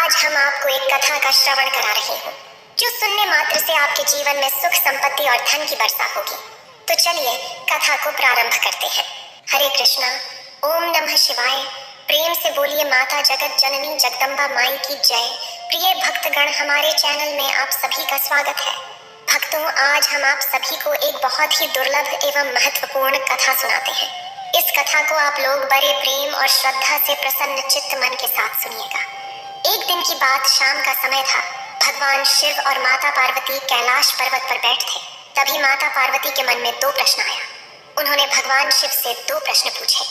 आज हम आपको एक कथा का श्रवण करा रहे हैं जो सुनने मात्र से आपके जीवन में सुख संपत्ति और धन की वर्षा होगी। तो चलिए कथा को प्रारंभ करते हैं। हरे कृष्णा। ओम नमः शिवाय। प्रेम से बोलिए माता जगत जननी जगदम्बा माई की जय। प्रिय भक्तगण, हमारे चैनल में आप सभी का स्वागत है। भक्तों, आज हम आप सभी को एक बहुत ही दुर्लभ एवं महत्वपूर्ण कथा सुनाते हैं। इस कथा को आप लोग बड़े प्रेम और श्रद्धा से प्रसन्न चित्त मन के साथ सुनिएगा। एक दिन की बात, शाम का समय था। भगवान शिव और माता पार्वती कैलाश पर्वत पर बैठे थे। तभी माता पार्वती के मन में दो प्रश्न आया। उन्होंने भगवान शिव से दो प्रश्न पूछे।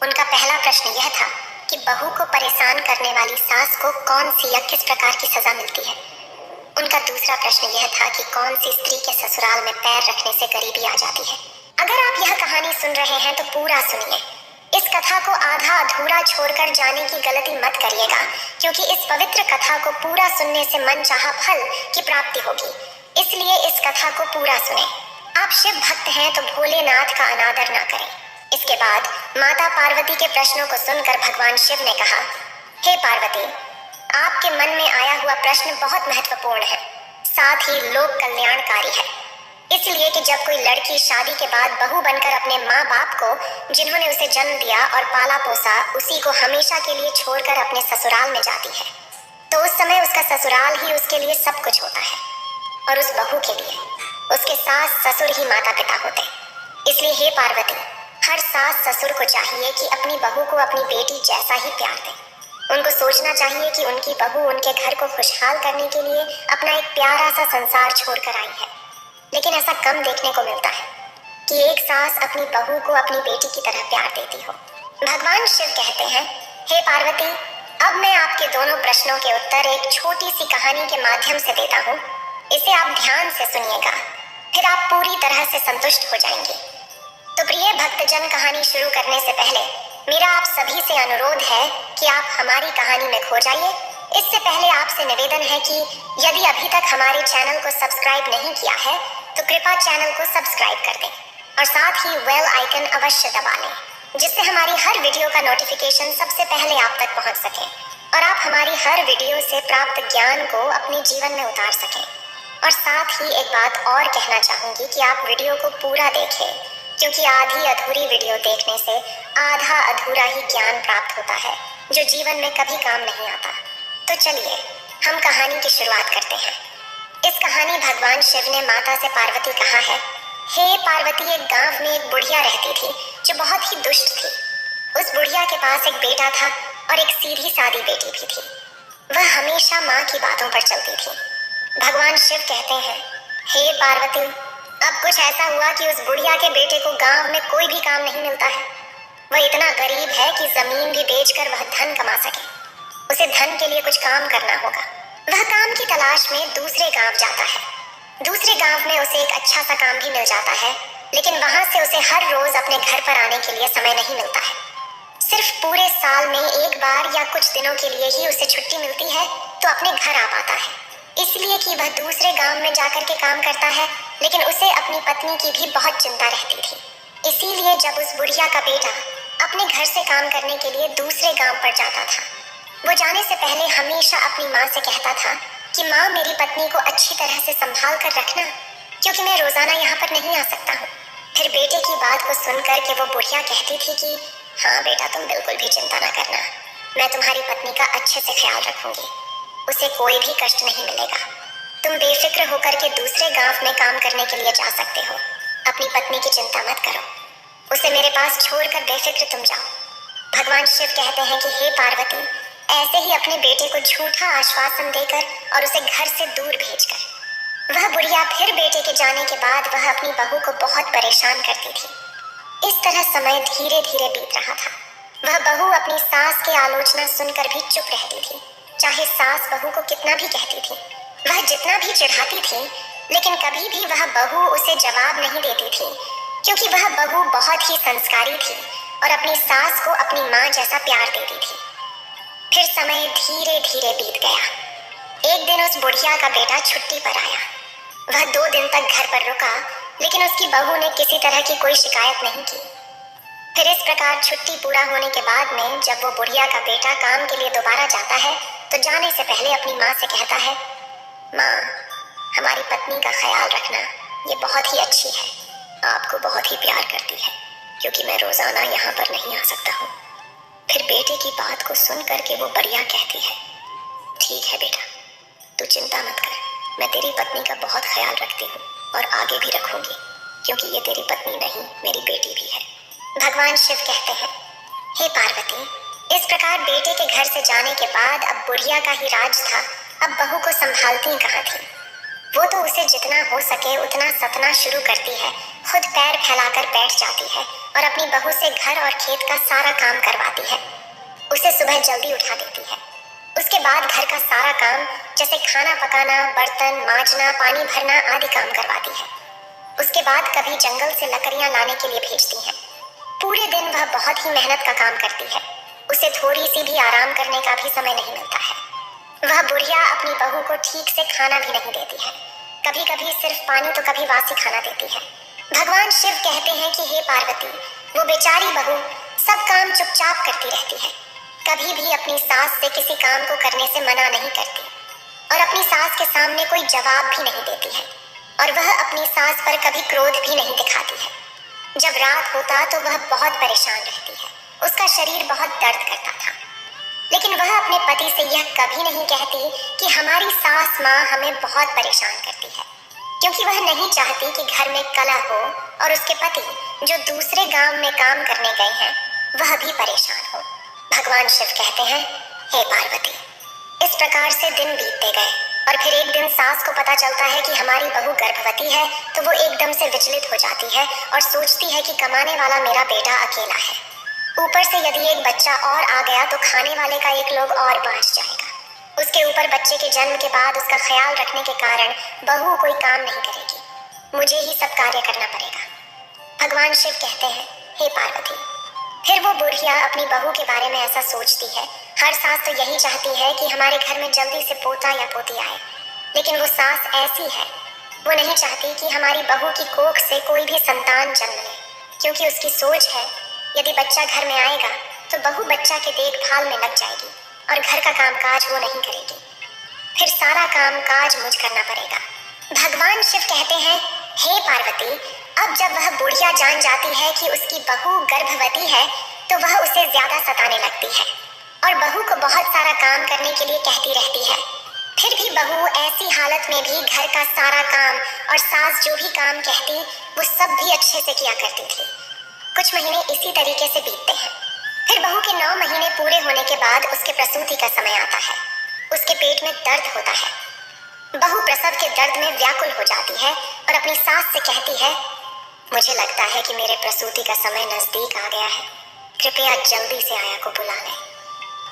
उनका पहला प्रश्न यह था कि बहू को परेशान करने वाली सास को कौन सी या किस प्रकार की सजा मिलती है। उनका दूसरा प्रश्न यह था कि कौन सी स्त्री के ससुराल में पैर रखने से गरीबी आ जाती है। अगर आप यह कहानी सुन रहे हैं तो पूरा सुनिए। इस कथा को आधा अधूरा छोड़कर जाने की गलती मत करिएगा, क्योंकि इस पवित्र कथा को पूरा सुनने से मनचाहा फल की प्राप्ति होगी। इसलिए इस कथा को पूरा सुने। आप शिव भक्त हैं तो भोलेनाथ का अनादर ना करें। इसके बाद माता पार्वती के प्रश्नों को सुनकर भगवान शिव ने कहा, हे पार्वती, आपके मन में आया हुआ प्रश्न बहुत महत्वपूर्ण है, साथ ही लोक कल्याणकारी है। इसलिए कि जब कोई लड़की शादी के बाद बहू बनकर अपने माँ बाप को, जिन्होंने उसे जन्म दिया और पाला पोसा, उसी को हमेशा के लिए छोड़कर अपने ससुराल में जाती है, तो उस समय उसका ससुराल ही उसके लिए सब कुछ होता है। और उस बहू के लिए उसके सास ससुर ही माता पिता होते। इसलिए हे पार्वती, हर सास ससुर को चाहिए कि अपनी बहू को अपनी बेटी जैसा ही प्यार दे। उनको सोचना चाहिए कि उनकी बहू उनके घर को खुशहाल करने के लिए अपना एक प्यारा सा संसार छोड़कर आई है। लेकिन ऐसा कम देखने को मिलता है कि एक सास अपनी बहू को अपनी बेटी की तरह प्यार देती हो। भगवान शिव कहते हैं, हे पार्वती, अब मैं आपके दोनों प्रश्नों के उत्तर एक छोटी सी कहानी के माध्यम से देता हूँ। इसे आप ध्यान से सुनिएगा, फिर आप पूरी तरह से संतुष्ट हो जाएंगे। तो प्रिय भक्तजन, कहानी शुरू करने से पहले मेरा आप सभी से अनुरोध है कि आप हमारी कहानी में खो जाइए। इससे पहले आपसे निवेदन है कि यदि अभी तक हमारे चैनल को सब्सक्राइब नहीं किया है तो कृपया चैनल को सब्सक्राइब कर दें और साथ ही बेल आइकन अवश्य दबा लें, जिससे हमारी हर वीडियो का नोटिफिकेशन सबसे पहले आप तक पहुंच सके और आप हमारी हर वीडियो से प्राप्त ज्ञान को अपने जीवन में उतार सकें। और साथ ही एक बात और कहना चाहूंगी कि आप वीडियो को पूरा देखें, क्योंकि आधी अधूरी वीडियो देखने से आधा अधूरा ही ज्ञान प्राप्त होता है, जो जीवन में कभी काम नहीं आता। तो चलिए हम कहानी की शुरुआत करते हैं। इस कहानी भगवान शिव ने माता से पार्वती कहा है, हे पार्वती, एक गांव में एक बुढ़िया रहती थी जो बहुत ही दुष्ट थी। उस बुढ़िया के पास एक बेटा था और एक सीधी सादी बेटी भी थी। वह हमेशा माँ की बातों पर चलती थी। भगवान शिव कहते हैं, हे पार्वती, अब कुछ ऐसा हुआ कि उस बुढ़िया के बेटे को गांव में कोई भी काम नहीं मिलता है। वह इतना गरीब है कि जमीन भी बेचकर वह धन कमा सके। उसे धन के लिए कुछ काम करना होगा। वह काम की तलाश में दूसरे गांव जाता है। दूसरे गांव में उसे एक अच्छा सा काम भी मिल जाता है, लेकिन वहां से उसे हर रोज अपने घर पर आने के लिए समय नहीं मिलता है। सिर्फ पूरे साल में एक बार या कुछ दिनों के लिए ही उसे छुट्टी मिलती है तो अपने घर आ पाता है, इसलिए कि वह दूसरे गांव में जाकर के काम करता है। लेकिन उसे अपनी पत्नी की भी बहुत चिंता रहती थी। इसीलिए जब उस बुढ़िया का बेटा अपने घर से काम करने के लिए दूसरे गांव पर जाता था, वो जाने से पहले हमेशा अपनी माँ से कहता था कि माँ, मेरी पत्नी को अच्छी तरह से संभाल कर रखना, क्योंकि मैं रोजाना यहाँ पर नहीं आ सकता हूँ। फिर बेटे की बात को सुनकर के वो बुढ़िया कहती थी कि हाँ बेटा, तुम बिल्कुल भी चिंता ना करना, मैं तुम्हारी पत्नी का अच्छे से ख्याल रखूंगी, उसे कोई भी कष्ट नहीं मिलेगा। तुम बेफिक्र होकर के दूसरे गांव में काम करने के लिए जा सकते हो। अपनी पत्नी की चिंता मत करो, उसे मेरे पास छोड़कर बेफिक्र तुम जाओ। भगवान शिव कहते हैं कि हे पार्वती, ऐसे ही अपने बेटे को झूठा आश्वासन देकर और उसे घर से दूर भेजकर वह बुढ़िया फिर बेटे के जाने के बाद वह अपनी बहू को बहुत परेशान करती थी। इस तरह समय धीरे धीरे बीत रहा था। वह बहू अपनी सास की आलोचना सुनकर भी चुप रहती थी, चाहे सास बहू को कितना भी कहती थी। वह जितना भी चिढ़ाती थी, लेकिन कभी भी वह बहू उसे जवाब नहीं देती थी, क्योंकि वह बहू बहुत ही संस्कारी थी और अपनी सास को अपनी माँ जैसा प्यार देती थी। फिर समय धीरे धीरे बीत गया। एक दिन उस बुढ़िया का बेटा छुट्टी पर आया। वह 2 दिन तक घर पर रुका, लेकिन उसकी बहू ने किसी तरह की कोई शिकायत नहीं की। फिर इस प्रकार छुट्टी पूरा होने के बाद में जब वो बुढ़िया का बेटा काम के लिए दोबारा जाता है तो जाने से पहले अपनी माँ से कहता है, माँ, हमारी पत्नी का ख्याल रखना, ये बहुत ही अच्छी है, आपको बहुत ही प्यार करती है, क्योंकि मैं रोजाना यहाँ पर नहीं आ सकता हूँ। फिर बेटे की बात को सुन करके वो बढ़िया कहती है, ठीक है बेटा, तू चिंता मत कर, मैं तेरी पत्नी का बहुत ख्याल रखती हूँ और आगे भी रखूंगी, क्योंकि ये तेरी पत्नी नहीं, मेरी बेटी भी है। भगवान शिव कहते हैं, हे पार्वती, इस प्रकार बेटे के घर से जाने के बाद अब बुढ़िया का ही राज था, अब बहू को संभालती कहाँ थी। वो तो उसे जितना हो सके उतना सतना शुरू करती है, खुद पैर फैलाकर बैठ जाती है और अपनी बहू से घर और खेत का सारा काम करवाती है। उसे सुबह जल्दी उठा देती है। उसके बाद घर का सारा काम जैसे खाना पकाना, बर्तन मांजना, पानी भरना आदि काम करवाती है। उसके बाद कभी जंगल से लकड़ियां लाने के लिए भेजती है। पूरे दिन वह बहुत ही मेहनत का काम करती है। उसे थोड़ी सी भी आराम करने का भी समय नहीं मिलता है। वह बुढ़िया अपनी बहू को ठीक से खाना भी नहीं देती है, कभी कभी सिर्फ पानी तो कभी वासी खाना देती है। भगवान शिव कहते हैं कि हे पार्वती, वो बेचारी बहू सब काम चुपचाप करती रहती है, कभी भी अपनी सास से किसी काम को करने से मना नहीं करती और अपनी सास के सामने कोई जवाब भी नहीं देती है और वह अपनी सास पर कभी क्रोध भी नहीं दिखाती है। जब रात होता तो वह बहुत परेशान रहती है, उसका शरीर बहुत दर्द करता था, लेकिन वह अपने पति से यह कभी नहीं कहती कि हमारी सास माँ हमें बहुत परेशान करती है, क्योंकि वह नहीं चाहती कि घर में कलह हो और उसके पति जो दूसरे गांव में काम करने गए हैं वह भी परेशान हो। भगवान शिव कहते हैं, हे पार्वती, इस प्रकार से दिन बीतते गए और फिर एक दिन सास को पता चलता है कि हमारी बहू गर्भवती है तो वो एकदम से विचलित हो जाती है और सोचती है कि कमाने वाला मेरा बेटा अकेला है, ऊपर से यदि एक बच्चा और आ गया तो खाने वाले का एक लोग और बाँट जाएगा। उसके ऊपर बच्चे के जन्म के बाद उसका ख्याल रखने के कारण बहू कोई काम नहीं करेगी, मुझे ही सब कार्य करना पड़ेगा। भगवान शिव कहते हैं, हे पार्वती, फिर वो बुढ़िया अपनी बहू के बारे में ऐसा सोचती है। हर सास तो यही चाहती है कि हमारे घर में जल्दी से पोता या पोती आए, लेकिन वो सास ऐसी है, वो नहीं चाहती कि हमारी बहू की कोख से कोई भी संतान जन्म ले, क्योंकि उसकी सोच है यदि बच्चा घर में आएगा तो बहू बच्चा के देखभाल में लग जाएगी और घर का कामकाज वो नहीं करेगी, फिर सारा काम काज मुझ करना पड़ेगा। भगवान शिव कहते हैं, हे पार्वती, अब जब वह बुढ़िया जान जाती है कि उसकी बहू गर्भवती है तो वह उसे ज्यादा सताने लगती है और बहू को बहुत सारा काम करने के लिए कहती रहती है। फिर भी बहू ऐसी हालत में भी घर का सारा काम और सास जो भी काम कहती वो सब भी अच्छे से किया करती थी। कुछ महीने इसी तरीके से बीतते हैं। फिर बहू के 9 महीने पूरे होने के बाद उसके प्रसूति का समय आता है। उसके पेट में दर्द होता है। बहू प्रसव के दर्द में व्याकुल हो जाती है और अपनी सास से कहती है, मुझे लगता है कि मेरे प्रसूति का समय नजदीक आ गया है, कृपया जल्दी से आया को बुला लें।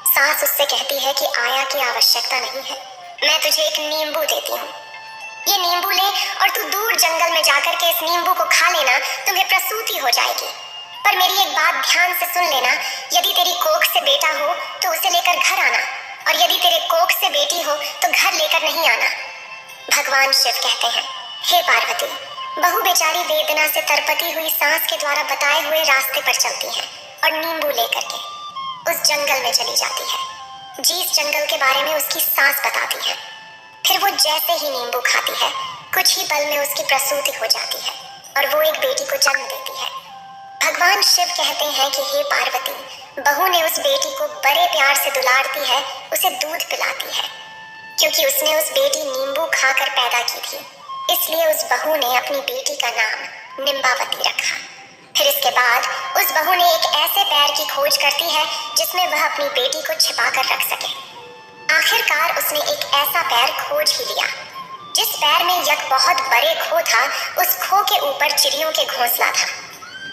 सास उससे कहती है कि आया की आवश्यकता नहीं है, मैं तुझे एक नींबू देती हूँ, ये नींबू ले और तू दूर जंगल में जाकर के इस नींबू को खा लेना, तुम्हें प्रसूति हो जाएगी। पर मेरी एक बात ध्यान से सुन लेना, यदि तेरी कोख से बेटा हो तो उसे लेकर घर आना और यदि तेरे कोख से बेटी हो तो घर लेकर नहीं आना। भगवान शिव कहते हैं, हे पार्वती, बहू बेचारी वेदना से तरपती हुई सास के द्वारा बताए हुए रास्ते पर चलती है और नींबू लेकर के उस जंगल में चली जाती है जिस जंगल के बारे में उसकी सास बताती है। फिर वो जैसे ही नींबू खाती है, कुछ ही पल में उसकी प्रसूति हो जाती है और वो एक बेटी को जन्म देती है। भगवान शिव कहते हैं कि हे पार्वती, बहू ने उस बेटी को बड़े प्यार से दुलारती है, उसे दूध पिलाती है, क्योंकि उसने उस बेटी नींबू खाकर पैदा की थी, इसलिए उस बहू ने अपनी बेटी का नाम निम्बावती रखा। फिर इसके बाद उस बहू ने एक ऐसे पैर की खोज करती है जिसमें वह अपनी बेटी को छिपा कर रख सके। आखिरकार उसने एक ऐसा पैर खोज ही लिया जिस पैर में एक बहुत बड़े खो था, उस खो के ऊपर चिड़ियों के घोंसला था।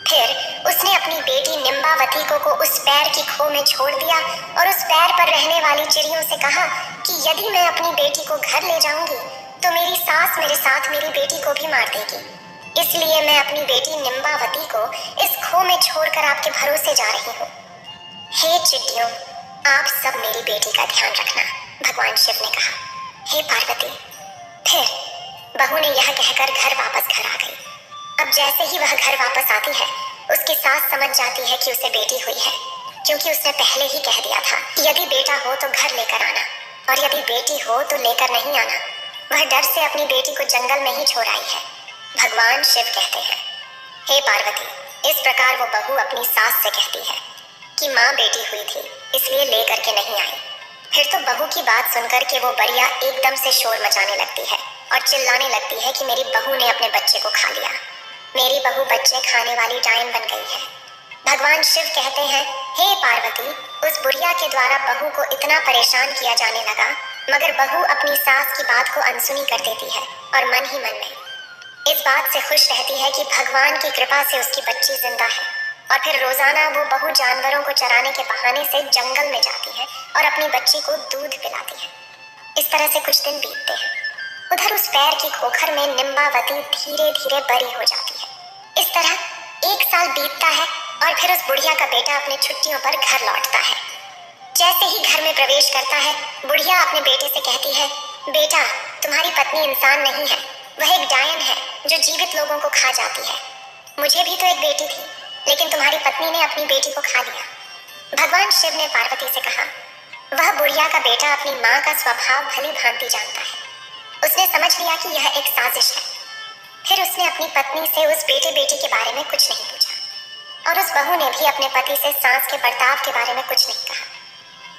फिर उसने अपनी बेटी निम्बावती को उस पैर की खो में छोड़ दिया और उस पैर पर रहने वाली चिड़ियों से कहा कि यदि मैं अपनी बेटी को घर ले जाऊंगी तो मेरी सास मेरे साथ मेरी बेटी को भी मार देगी, इसलिए मैं अपनी बेटी निम्बावती को इस खो में छोड़कर आपके भरोसे जा रही हूँ। हे चिड़ियों, आप सब मेरी बेटी का ध्यान रखना, भगवान शिव ने कहा। हे पार्वती, फिर बहू ने यह कहकर घर वापस घर आ गई। अब जैसे ही वह घर वापस आती है, उसकी सास समझ जाती है कि उसे बेटी हुई है, क्योंकि उसने पहले ही कह दिया था कि यदि बेटा हो तो घर लेकर आना और यदि बेटी हो तो लेकर नहीं आना। वह डर से अपनी बेटी को जंगल में ही छोड़ आई है। भगवान शिव कहते हैं, हे पार्वती, इस प्रकार वो बहू अपनी सास से कहती है कि माँ बेटी हुई थी इसलिए ले करके नहीं आई। फिर तो बहू की बात सुनकर के वो बरिया एकदम से शोर मचाने लगती है और चिल्लाने लगती है कि मेरी बहू ने अपने बच्चे को खा लिया, मेरी बहू बच्चे खाने वाली डायन बन गई है। भगवान शिव कहते हैं, हे पार्वती, उस बुढ़िया के द्वारा बहू को इतना परेशान किया जाने लगा, मगर बहू अपनी सास की बात को अनसुनी कर देती है और मन ही मन में इस बात से खुश रहती है कि भगवान की कृपा से उसकी बच्ची जिंदा है। और फिर रोजाना वो बहू जानवरों को चराने के बहाने से जंगल में जाती है और अपनी बच्ची को दूध पिलाती है। इस तरह से कुछ दिन बीतते हैं। उधर उस पैर की खोखर में निम्बावती धीरे धीरे बड़ी हो जाती है। इस तरह 1 साल बीतता है और फिर उस बुढ़िया का बेटा अपने छुट्टियों पर घर लौटता है। जैसे ही घर में प्रवेश करता है, बुढ़िया अपने बेटे से कहती है, बेटा, तुम्हारी पत्नी इंसान नहीं है, वह एक डायन है जो जीवित लोगों को खा जाती है। मुझे भी तो एक बेटी थी, लेकिन तुम्हारी पत्नी ने अपनी बेटी को खा लिया। भगवान शिव ने पार्वती से कहा, वह बुढ़िया का बेटा अपनी माँ का स्वभाव भली भांति जानता है। उसने समझ लिया कि यह एक साजिश है। फिर उसने अपनी पत्नी से उस बेटे बेटी के बारे में कुछ नहीं पूछा और उस बहू ने भी अपने पति से सास के बर्ताव के बारे में कुछ नहीं कहा।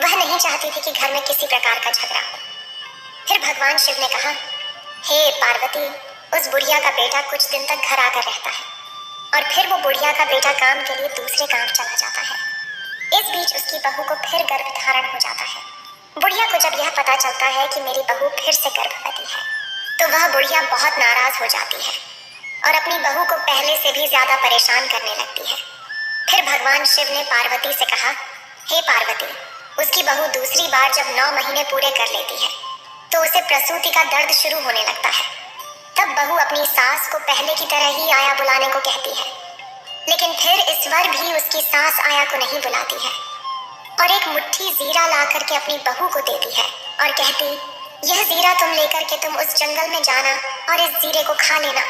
वह नहीं चाहती थी कि घर में किसी प्रकार का झगड़ा हो। फिर भगवान शिव ने कहा, हे पार्वती, उस बुढ़िया का बेटा कुछ दिन तक घर आकर रहता है और फिर वो बुढ़िया का बेटा काम के लिए दूसरे गांव चला जाता है। इस बीच उसकी बहू को फिर गर्भ धारण हो जाता है। बुढ़िया को जब यह पता चलता है कि मेरी बहू फिर से गर्भवती है, तो वह बुढ़िया बहुत नाराज हो जाती है और अपनी बहू को पहले से भी ज्यादा परेशान करने लगती है। फिर भगवान शिव ने पार्वती से कहा, हे पार्वती, उसकी बहू दूसरी बार जब 9 महीने पूरे कर लेती है तो उसे प्रसूति का दर्द शुरू होने लगता है। तब बहू अपनी सास को पहले की तरह ही आया बुलाने को कहती है, लेकिन फिर इस बार भी उसकी सास आया को नहीं बुलाती है और एक मुट्ठी जीरा ला करके अपनी बहू को देती है और कहती, यह जीरा तुम लेकर के तुम उस जंगल में जाना और इस जीरे को खा लेना,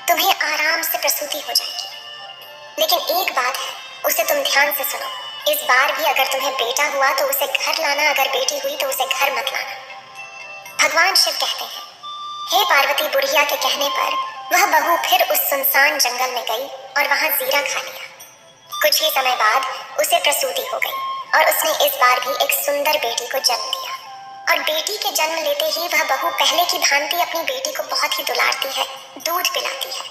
तुम्हें आराम से प्रसूति हो जाएगी। लेकिन एक बात है, उसे तुम ध्यान से सुनो, इस बार भी अगर तुम्हें बेटा हुआ तो उसे घर लाना, अगर बेटी हुई तो उसे घर मत लाना। भगवान शिव कहते हैं, हे पार्वती, बुढ़िया के कहने पर वह बहू फिर उस सुनसान जंगल में गई और वहां जीरा खा लिया। कुछ ही समय बाद उसे प्रसूति हो गई और उसने इस बार भी एक सुंदर बेटी को जन्म दिया। और बेटी के जन्म लेते ही वह बहू पहले की भांति अपनी बेटी को बहुत ही दुलारती है, दूध पिलाती है,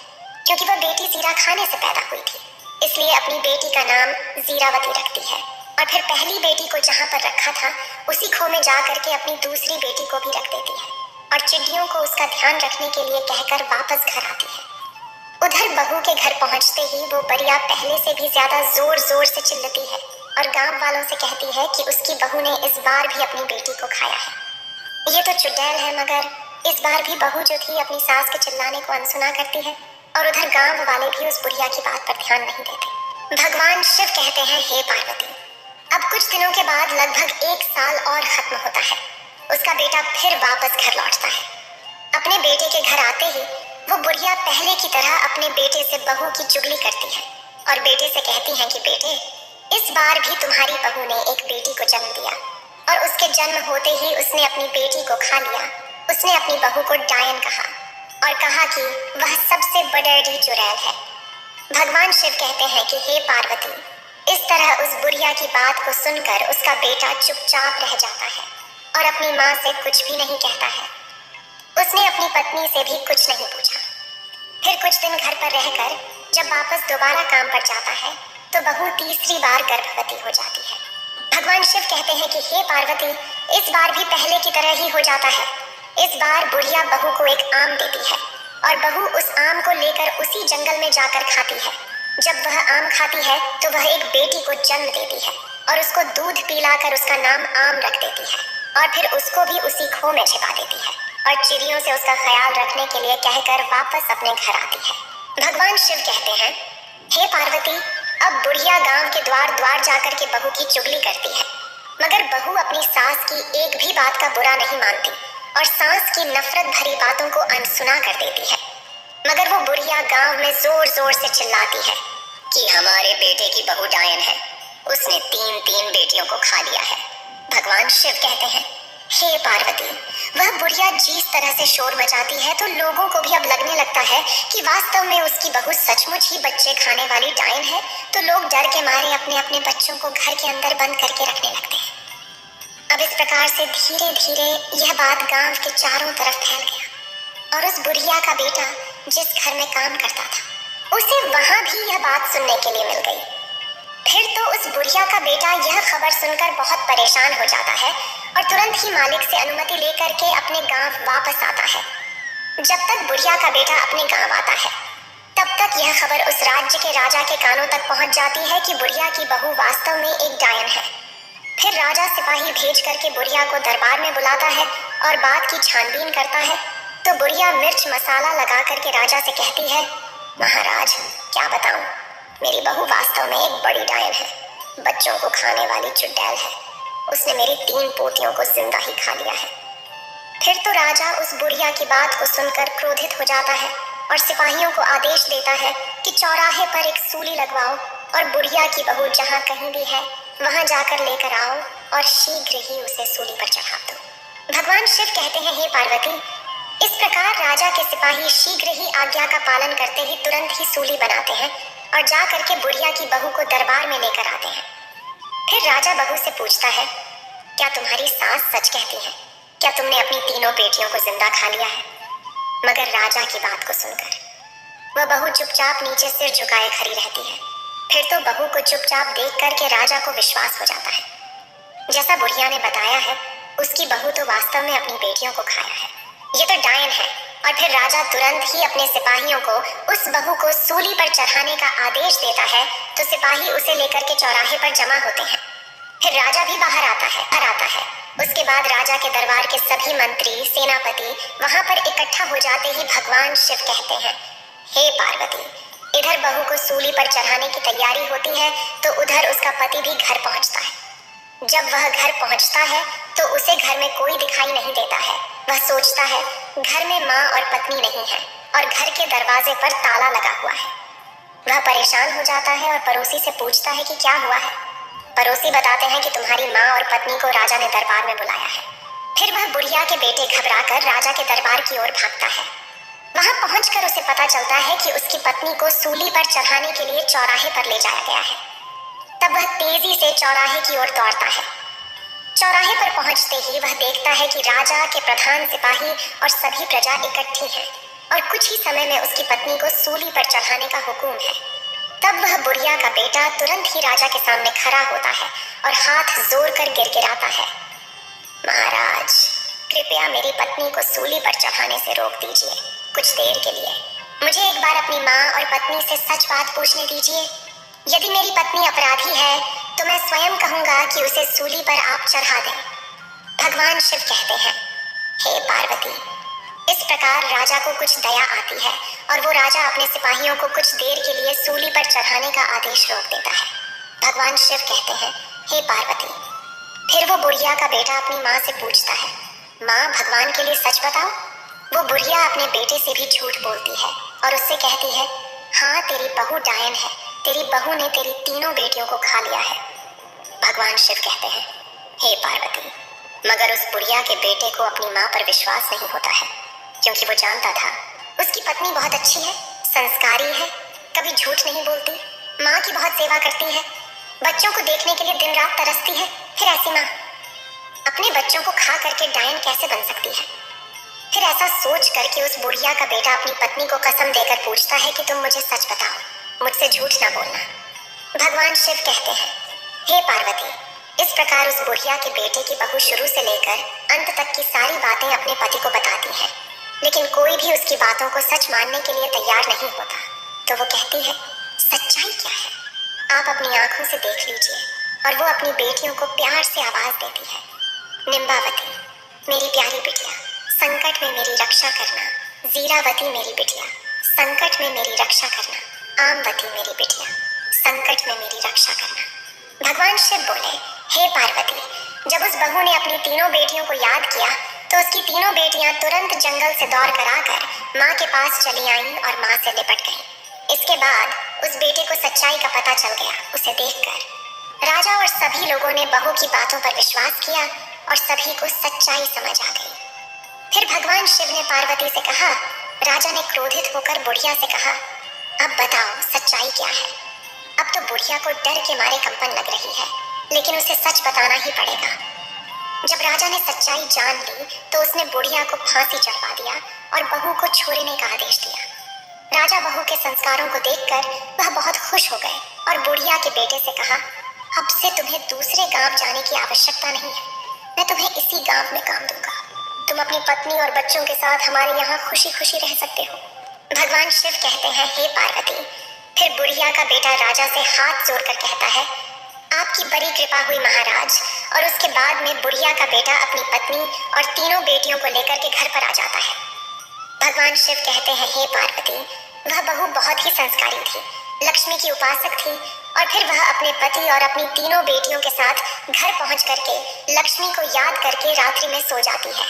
क्योंकि वह बेटी जीरा खाने से पैदा हुई थी, इसलिए अपनी बेटी का नाम जीरावती रखती है। और फिर पहली बेटी को जहाँ पर रखा था उसी खो में जा करके अपनी दूसरी बेटी को भी रख देती है और चिड़ियों को उसका ध्यान रखने के लिए कहकर वापस घर आती है। उधर बहू के घर पहुंचते ही वो बरिया पहले से भी ज्यादा जोर जोर से चिल्लाती है और गांव वालों से कहती है कि उसकी बहू ने इस बार भी अपनी बेटी को खाया है। ये तो चुड़ैल है, मगर इस बार भी बहू जो थी अपनी सास के चिल्लाने को अनसुना करती है और उधर गांव वाले भी उस बुढ़िया की बात पर ध्यान नहीं देते। भगवान शिव कहते हैं, हे पार्वती, अब कुछ दिनों के बाद लगभग 1 साल और खत्म होता है। उसका बेटा फिर वापस घर लौटता है। अपने बेटे के घर आते ही वो बुढ़िया पहले की तरह अपने बेटे से बहू की चुगली करती है और बेटे से कहती है कि बेटे, इस बार भी तुम्हारी बहू ने एक बेटी को जन्म दिया और उसके जन्म होते ही उसने अपनी बेटी को खा लिया। उसने अपनी बहू को डायन कहा और कहा कि वह सबसे बड़ी चुड़ैल है। भगवान शिव कहते हैं कि हे पार्वती, इस तरह उस बुढ़िया की बात को सुनकर उसका बेटा चुपचाप रह जाता है और अपनी माँ से कुछ भी नहीं कहता है। उसने अपनी पत्नी से भी कुछ नहीं पूछा। फिर कुछ दिन घर पर रहकर जब वापस दोबारा काम पर जाता है तो बहू तीसरी बार गर्भवती हो जाती है। भगवान शिव कहते हैं कि हे पार्वती, इस बार भी पहले की तरह ही हो जाता है। इस बार बुढ़िया बहू को एक आम देती है और बहू उस आम को लेकर उसी जंगल में जाकर खाती है। जब वह आम खाती है तो वह एक बेटी को जन्म देती है और उसको दूध पिलाकर उसका नाम आम रख देती है और फिर उसको भी उसी खो में छिपा देती है और चिड़ियों से उसका ख्याल रखने के लिए कहकर वापस अपने घर आती है। भगवान शिव कहते हैं, हे पार्वती, अब बुढ़िया गांव के द्वार द्वार जाकर के बहू की चुगली करती है, मगर बहू अपनी सास की एक भी बात का बुरा नहीं मानती और सास की नफरत भरी बातों को अनसुना कर देती है। मगर वो बुढ़िया गांव में जोर जोर से चिल्लाती है कि हमारे बेटे की बहू डायन है, उसने 3 बेटियों को खा लिया है। भगवान शिव कहते हैं, हे पार्वती, वह बुढ़िया जिस तरह से शोर मचाती है तो लोगों को भी अब लगने लगता है कि वास्तव में उसकी बहू सचमुच ही बच्चे खाने वाली डायन है। तो लोग डर के मारे अपने अपने बच्चों को घर के अंदर बंद करके रखने लगते हैं। अब इस प्रकार से धीरे धीरे यह बात गांव के चारों तरफ फैल गया और उस बुढ़िया का बेटा जिस घर में काम करता था उसे वहां भी यह बात सुनने के लिए मिल गई। फिर तो उस बुढ़िया का बेटा यह खबर सुनकर बहुत परेशान हो जाता है और तुरंत ही मालिक से अनुमति लेकर के अपने गांव वापस आता है। जब तक बुढ़िया का बेटा अपने गांव आता है तब तक यह खबर उस राज्य के राजा के कानों तक पहुंच जाती है कि बुढ़िया की बहू वास्तव में एक डायन है। फिर राजा सिपाही भेज करके बुढ़िया को दरबार में बुलाता है और बात की छानबीन करता है। तो बुढ़िया मिर्च मसाला लगा करके राजा से कहती है, महाराज क्या बताऊं, मेरी बहू वास्तव में एक बड़ी डायन है, बच्चों को खाने वाली चुड़ैल है। उसने मेरी 3 पोतियों को जिंदा ही खा लिया है। फिर तो राजा उस बुढ़िया की बात को सुनकर क्रोधित हो जाता है और सिपाहियों को आदेश देता है कि चौराहे पर एक सूली लगवाओ और बुढ़िया की बहू जहाँ कहीं भी है वहां जाकर लेकर आओ और शीघ्र ही उसे सूली पर चढ़ा दो। भगवान शिव कहते हैं, हे पार्वती, इस प्रकार राजा के सिपाही शीघ्र ही आज्ञा का पालन करते ही तुरंत ही सूली बनाते हैं और जा करके बुढ़िया की बहू को दरबार में लेकर आते हैं। फिर राजा बहू से पूछता है, क्या तुम्हारी सास सच कहती है? क्या तुमने अपनी 3 बेटियों को जिंदा खा लिया है? मगर राजा की बात को सुनकर वह बहू चुपचाप नीचे सिर झुकाए खड़ी रहती है। फिर तो बहू को चुपचाप देख करके राजा को विश्वास हो जाता है। जैसा बुढ़िया ने बताया है उसकी बहू तो वास्तव में अपनी बेटियों को खाया है, ये तो डायन है। और फिर राजा तुरंत ही अपने सिपाहियों को उस बहू को सूली पर चढ़ाने का आदेश देता है। तो सिपाही उसे लेकर के चौराहे पर जमा होते हैं। फिर राजा भी बाहर आता है। उसके बाद राजा के दरबार के सभी मंत्री सेनापति वहां पर इकट्ठा हो जाते ही भगवान शिव कहते हैं, हे पार्वती, इधर बहू को सूली पर चढ़ाने की तैयारी होती है तो उधर उसका पति भी घर पहुंचता है। जब वह घर पहुंचता है तो उसे घर में कोई दिखाई नहीं देता है। वह सोचता है घर में माँ और पत्नी नहीं है और घर के दरवाजे पर ताला लगा हुआ है। वह परेशान हो जाता है और पड़ोसी से पूछता है कि क्या हुआ है। पड़ोसी बताते हैं कि तुम्हारी माँ और पत्नी को राजा ने दरबार में बुलाया है। फिर वह बुढ़िया के बेटे घबराकर राजा के दरबार की ओर भागता है। वहां पहुंचकर उसे पता चलता है कि उसकी पत्नी को सूली पर चढ़ाने के लिए चौराहे पर ले जाया गया है। तब वह तेजी से चौराहे की ओर दौड़ता है। चौराहे पर पहुंचते ही वह देखता है कि राजा के प्रधान सिपाही और सभी प्रजा इकट्ठी है और कुछ ही समय में उसकी पत्नी को सूली पर चढ़ाने का हुक्म है। तब वह बुढ़िया का बेटा तुरंत ही राजा के सामने खड़ा होता है और हाथ जोड़ कर गिड़गिड़ाता है, महाराज कृपया मेरी पत्नी को सूली पर चढ़ाने से रोक दीजिए कुछ देर के लिए। मुझे एक बार अपनी माँ और पत्नी से सच बात पूछने दीजिए। यदि मेरी पत्नी अपराधी है तो मैं स्वयं कहूंगा कि उसे सूली पर आप चढ़ा दें। भगवान शिव कहते हैं, हे पार्वती, इस प्रकार राजा को कुछ दया आती है और वो राजा अपने सिपाहियों को कुछ देर के लिए सूली पर चढ़ाने का आदेश रोक देता है। भगवान शिव कहते हैं, हे पार्वती, फिर वो बुढ़िया का बेटा अपनी माँ से पूछता है, माँ भगवान के लिए सच बताओ। वो बुढ़िया अपने बेटे से भी झूठ बोलती है और उससे कहती है, हाँ तेरी बहू डायन है, तेरी बहू ने तेरी 3 बेटियों को खा लिया है। भगवान शिव कहते हैं, हे पार्वती, मगर उस बुढ़िया के बेटे को अपनी माँ पर विश्वास नहीं होता है क्योंकि वो जानता था उसकी पत्नी बहुत अच्छी है, संस्कारी है, कभी झूठ नहीं बोलती, माँ की बहुत सेवा करती है, बच्चों को देखने के लिए दिन रात तरसती है। फिर ऐसी माँ अपने बच्चों को खा करके डायन कैसे बन सकती है? फिर ऐसा सोच करके उस बुढ़िया का बेटा अपनी पत्नी को कसम देकर पूछता है कि तुम मुझे सच बताओ, मुझसे झूठ ना बोलना। भगवान शिव कहते हैं, हे पार्वती, इस प्रकार उस बुढ़िया के बेटे की बहू शुरू से लेकर अंत तक की सारी बातें अपने पति को बताती है, लेकिन कोई भी उसकी बातों को सच मानने के लिए तैयार नहीं होता। तो वो कहती है, सच्चाई क्या है? आप अपनी आंखों से देख लीजिए। और वो अपनी बेटियों को प्यार से आवाज देती है, निम्बावती मेरी प्यारी बिटिया, संकट में मेरी रक्षा करना। जीरावती मेरी बिटिया, संकट में मेरी रक्षा करना। आमवती मेरी बिटिया, संकट में मेरी रक्षा करना। भगवान शिव बोले, हे पार्वती, जब उस बहू ने अपनी 3 बेटियों को याद किया तो उसकी 3 बेटियां तुरंत जंगल से दौड़ कर आकर माँ के पास चली आईं और माँ से लिपट गईं। इस इसके बाद उस बेटे को सच्चाई का पता चल गया। उसे देखकर राजा और सभी लोगों ने बहू की बातों पर विश्वास किया और सभी को सच्चाई समझ आ गई। फिर भगवान शिव ने पार्वती से कहा। राजा ने क्रोधित होकर बुढ़िया से कहा, अब बताओ सच्चाई क्या है। अब तो बुढ़िया को डर के मारे कंपन लग रही है, लेकिन उसे सच बताना ही पड़ेगा। जब राजा ने सच्चाई जान ली तो उसने बुढ़िया को फांसी चढ़वा दिया और बहू को छोड़ने का आदेश दिया। राजा बहू के संस्कारों को देखकर वह बहुत खुश हो गए और बुढ़िया के बेटे से कहा, अब से तुम्हें दूसरे गांव जाने की आवश्यकता नहीं है, मैं तुम्हें इसी गांव में काम दूंगा। तुम अपनी पत्नी और बच्चों के साथ हमारे यहाँ खुशी खुशी रह सकते हो। भगवान शिव कहते हैं, हे पार्वती। फिर बुढ़िया का बेटा राजा से हाथ जोड़कर कहता है, आपकी बड़ी कृपा हुई महाराज। और उसके बाद में बुढ़िया का बेटा अपनी पत्नी और तीनों बेटियों को लेकर के घर पर आ जाता है। भगवान शिव कहते हैं, हे पार्वती, वह बहू बहुत ही संस्कारी थी, लक्ष्मी की उपासक थी और फिर वह अपने पति और अपनी तीनों बेटियों के साथ घर पहुंच करके लक्ष्मी को याद करके रात्रि में सो जाती है।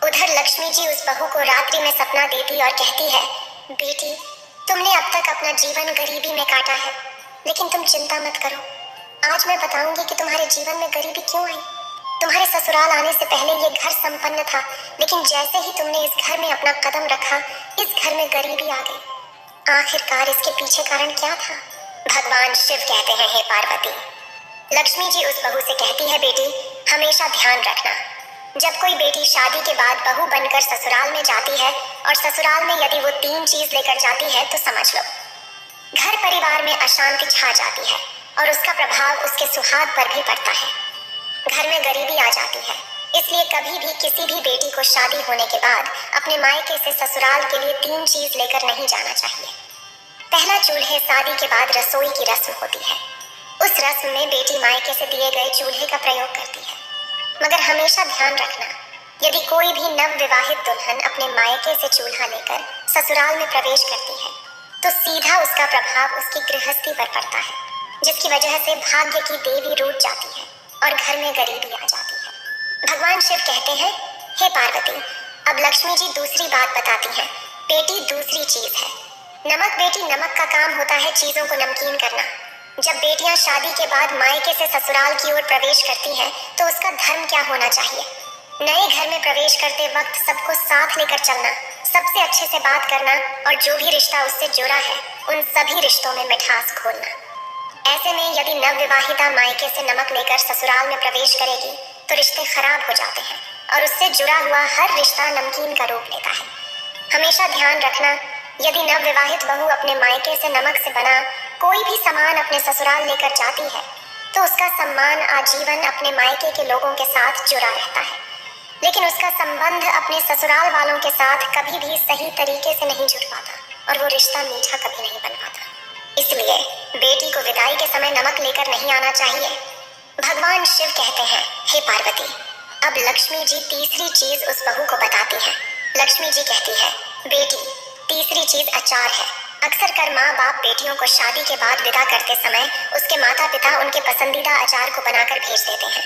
उधर लक्ष्मी जी उस बहू को रात्रि में सपना देती और कहती है, बेटी, तुमने अब तक अपना जीवन गरीबी में काटा है, लेकिन तुम चिंता मत करो। आज मैं बताऊंगी कि तुम्हारे जीवन में गरीबी क्यों आई। तुम्हारे ससुराल आने से पहले ये घर संपन्न था, लेकिन जैसे ही तुमने इस घर में अपना कदम रखा, इस घर में गरीबी आ गई। आखिरकार इसके पीछे कारण क्या था? भगवान शिव कहते हैं, हे पार्वती। लक्ष्मी जी उस बहू से कहती है, बेटी, हमेशा ध्यान रखना, जब कोई बेटी शादी के बाद बहू बनकर ससुराल में जाती है और ससुराल में यदि वो 3 चीज लेकर जाती है तो समझ लो घर परिवार में अशांति छा जाती है और उसका प्रभाव उसके सुहाग पर भी पड़ता है। घर में गरीबी आ जाती है। इसलिए कभी भी किसी भी बेटी को शादी होने के बाद अपने मायके से ससुराल के लिए 3 चीज लेकर नहीं जाना चाहिए। पहला, चूल्हे शादी के बाद रसोई की रस्म होती है। उस रस्म में बेटी मायके से दिए गए चूल्हे का प्रयोग करती है। मगर हमेशा ध्यान रखना, यदि कोई भी नव विवाहित दुल्हन अपने मायके से चूल्हा लेकर ससुराल में प्रवेश करती है तो सीधा उसका प्रभाव उसकी गृहस्थी पर पड़ता है, जिसकी वजह से भाग्य की देवी रूठ जाती है और घर में गरीबी आ जाती है। भगवान शिव कहते हैं, हे पार्वती, अब लक्ष्मी जी दूसरी बात बताती हैं। बेटी, दूसरी चीज है नमक। बेटी, नमक का काम होता है चीजों को नमकीन करना। जब बेटियां शादी के बाद मायके से ससुराल की ओर प्रवेश करती हैं तो उसका धर्म क्या होना चाहिए? नए घर में प्रवेश करते वक्त सबको साथ लेकर चलना, सबसे अच्छे से बात करना और जो भी रिश्ता उससे जुड़ा है उन सभी रिश्तों में मिठास घोलना। ऐसे में यदि नवविवाहिता मायके से नमक लेकर ससुराल में प्रवेश करेगी तो रिश्ते खराब हो जाते हैं और उससे जुड़ा हुआ हर रिश्ता नमकीन का रूप लेता है। हमेशा ध्यान रखना, यदि नवविवाहित बहू अपने मायके से नमक से बना कोई भी सामान अपने ससुराल लेकर जाती है तो उसका सम्मान आजीवन अपने मायके के लोगों के साथ जुड़ा रहता है, लेकिन उसका संबंध अपने ससुराल वालों के साथ कभी भी सही तरीके से नहीं जुड़ पाता और वो रिश्ता मीठा कभी नहीं बन पाता। इसलिए बेटी को विदाई के समय नमक लेकर नहीं आना चाहिए। भगवान शिव कहते हैं, हे पार्वती, अब लक्ष्मी जी तीसरी चीज उस बहू को बताती हैं। लक्ष्मी जी कहती है, बेटी, तीसरी चीज अचार है। अक्सर कर माँ बाप बेटियों को शादी के बाद विदा करते समय उसके माता पिता उनके पसंदीदा अचार को बनाकर भेज देते हैं,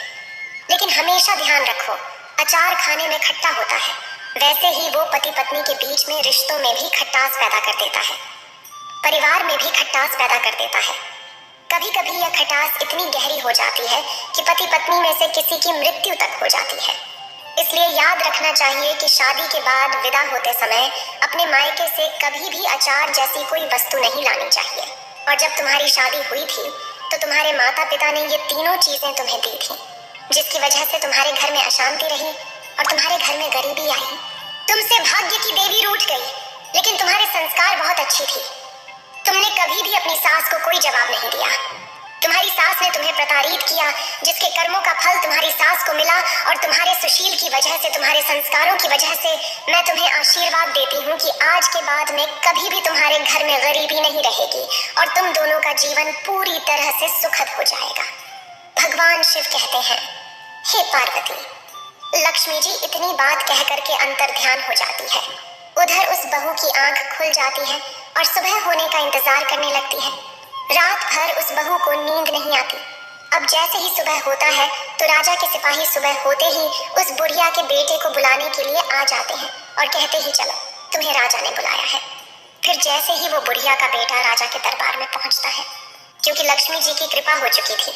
लेकिन हमेशा ध्यान रखो, अचार खाने में खट्टा होता है, वैसे ही वो पति पत्नी के बीच में रिश्तों में भी खट्टास पैदा कर देता है, परिवार में भी खट्टास पैदा कर देता है। कभी कभी यह खटास इतनी गहरी हो जाती है कि पति पत्नी में से किसी की मृत्यु तक हो जाती है। इसलिए याद रखना चाहिए कि शादी के बाद विदा होते समय अपने मायके से कभी भी अचार जैसी कोई वस्तु नहीं लानी चाहिए। और जब तुम्हारी शादी हुई थी तो तुम्हारे माता पिता ने ये तीनों चीजें तुम्हें दी थी, जिसकी वजह से तुम्हारे घर में अशांति रही और तुम्हारे घर में गरीबी आई। तुमसे भाग्य की देवी रूठ गई, लेकिन तुम्हारे संस्कार बहुत अच्छी थी। तुमने कभी भी अपनी सास को कोई जवाब नहीं दिया। तुम्हारी सास ने तुम्हें प्रताड़ित किया, जिसके कर्मों का फल तुम्हारी सास को मिला और तुम्हारे सुशील की वजह से, तुम्हारे संस्कारों की वजह से मैं तुम्हें आशीर्वाद देती हूँ कि आज के बाद में कभी भी तुम्हारे घर में गरीबी नहीं रहेगी और तुम दोनों का जीवन पूरी तरह से सुखद हो जाएगा। भगवान शिव कहते हैं, हे पार्वती, लक्ष्मी जी इतनी बात कह करके अंतर ध्यान हो जाती है। उधर उस बहू की आंख खुल जाती है और सुबह होने का इंतजार करने लगती है। रात भर उस बहू को नींद नहीं आती। अब जैसे ही सुबह होता है तो राजा के सिपाही सुबह होते ही उस बुढ़िया के बेटे को बुलाने के लिए आ जाते हैं और कहते ही, चलो तुम्हें राजा ने बुलाया है। फिर जैसे ही वो बुढ़िया का बेटा राजा के दरबार में पहुंचता है, क्योंकि लक्ष्मी जी की कृपा हो चुकी थी,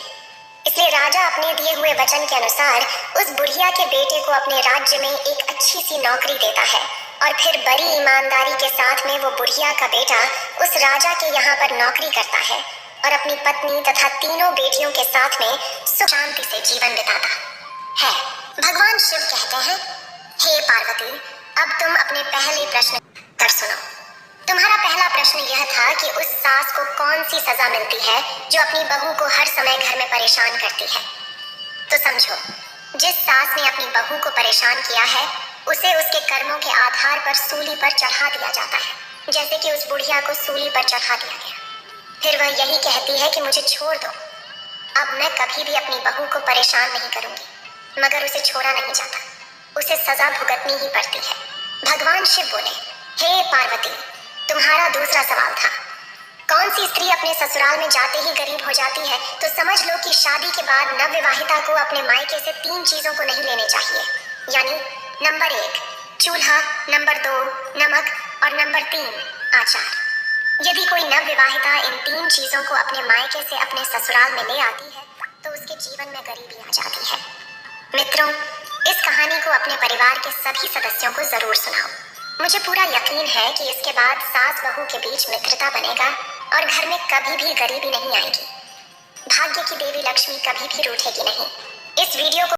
इसलिए राजा अपने दिए हुए वचन के अनुसार उस बुढ़िया के बेटे को अपने राज्य में एक अच्छी सी नौकरी देता है। और फिर बड़ी ईमानदारी के साथ में वो बुढ़िया का बेटा उस राजा के यहाँ पर नौकरी करता है और अपनी पत्नी तथा तीनों बेटियों के साथ में सुख शांति से जीवन बिताता है। भगवान शिव कहते हैं, हे पार्वती, अब तुम अपने पहले प्रश्न पर सुनो। तुम्हारा पहला प्रश्न यह था कि उस सास को कौन सी सजा मिलती है जो अपनी बहू को हर समय घर में परेशान करती है। तो समझो, जिस सास ने अपनी बहू को परेशान किया है उसे उसके कर्मों के आधार पर सूली पर चढ़ा दिया जाता है, जैसे कि उस बुढ़िया को सूली पर चढ़ा दिया गया। फिर वह यही कहती है कि मुझे छोड़ दो, अब मैं कभी भी अपनी बहू को परेशान नहीं करूंगी, मगर उसे छोड़ा नहीं जाता, उसे सजा भुगतनी ही पड़ती है। भगवान शिव बोले, हे पार्वती, तुम्हारा दूसरा सवाल था, कौन सी स्त्री अपने ससुराल में जाते ही गरीब हो जाती है। तो समझ लो कि शादी के बाद नवविवाहिता को अपने मायके से 3 चीजों को नहीं लेने चाहिए, यानी नंबर 1 चूल्हा, नंबर 2 नमक और नंबर 3 आचार। यदि कोई नवविवाहिता इन 3 चीजों को अपने मायके से अपने ससुराल में ले आती है तो उसके जीवन में गरीबी आ जाती है। मित्रों, इस कहानी को अपने परिवार के सभी सदस्यों को जरूर सुनाओ। मुझे पूरा यकीन है कि इसके बाद सास बहू के बीच मित्रता बनेगा और घर में कभी भी गरीबी नहीं आएगी। भाग्य की देवी लक्ष्मी कभी भी रूठेगी नहीं। इस वीडियो को